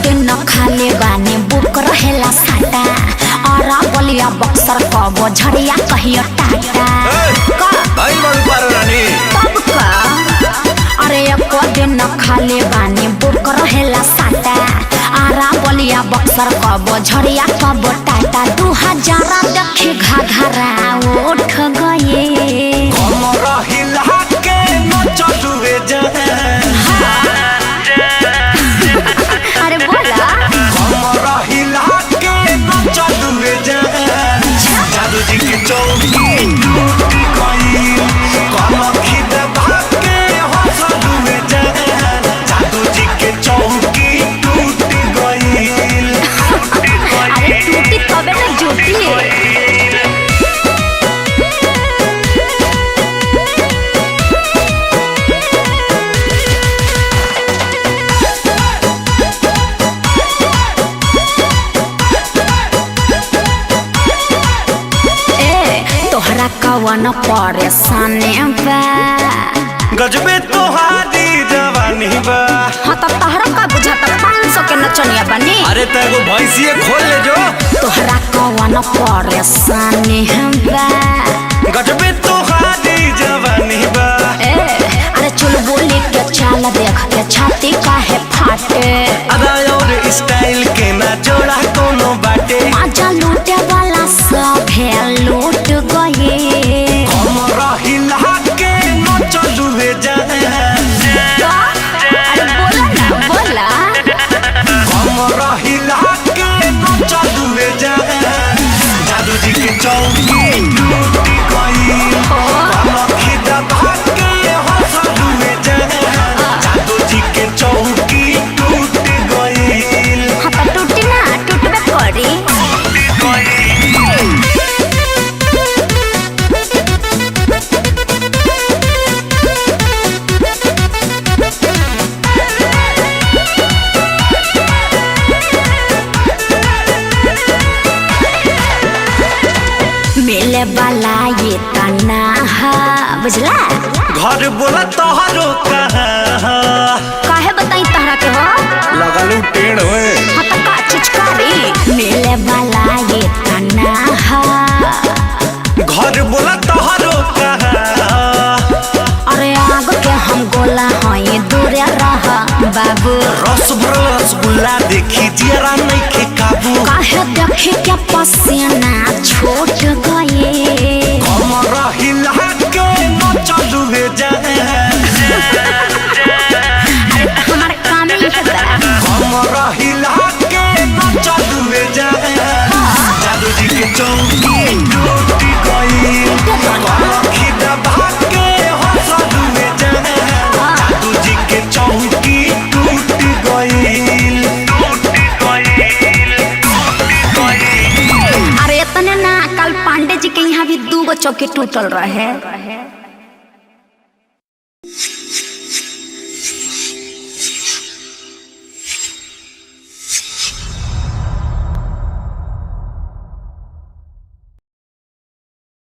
दिन खाले बानी बुक रहेला साटा और बलिया बक्सर कबो झड़िया कहियो टाटा भाई बाबू पारो रानी तब का अरे एको दिन खाले बानी बुक रहेला साटा आरा बलिया बक्सर कबो झड़िया कबो टाटा 2000 देखी घाघरा उठ गए कमरा हिला के नचलुए अरे बोला कमरा हिला के नचलुए जादू जी की चौकी टूटी गई कमखी दबा के हंसलुए जादू जी के चौकी टूटी गई अरे टूटी तबे ना जुटी तोहरा कवन परेशानी बा गजबे तोहारी जवानी बा। हाँ तो तोहरा का बुझाता 500 के नचनिया बनी। अरे तेगो भैंसिए खोल ले जो तोहरा कवन परेशानी बा गजबे तोहारी जवानी बा। अरे चल बोली के चाल देख के छाती काहे फाटे अदा और स्टाइल के ना जोड़ा कोनो बाटे आजा लूटे वाला सब है लूट गए कमरा हिला के नचलुए अरे बोला ना बोला कमरा हिला के नचलुए जादू जी की चौकी टूटी गई कमखी दबा के हंसलुए जादू जी के चौकी टूटी गई। हाँ तो टूटी ना टूटबे करी मिले वाला ये तना बुझला घर बोला तोहरो काहे बताई तहरा के हो लगलू टेढ़ हुए हाँ तो का चिचकारी मिले वाला ये तना घर बोला तोहरो अरे आग के हम गोला हई दूरे रह बाबू रस भरल रसगुल्ला देखी जरा नहीं के काबू काहे देखी क्या पसीना छूट गए कमरा हिला के नचलुए अरे हमारे काम ही है कमरा हिला के नचलुए जादू जी के चौकी टूटी गई कमखी दबा के हंसलुए जादू जी के चौकी टूटी गई। अरे इतने ना कल पांडे जी के यहाँ भी 2 चौकी टूटल रहे।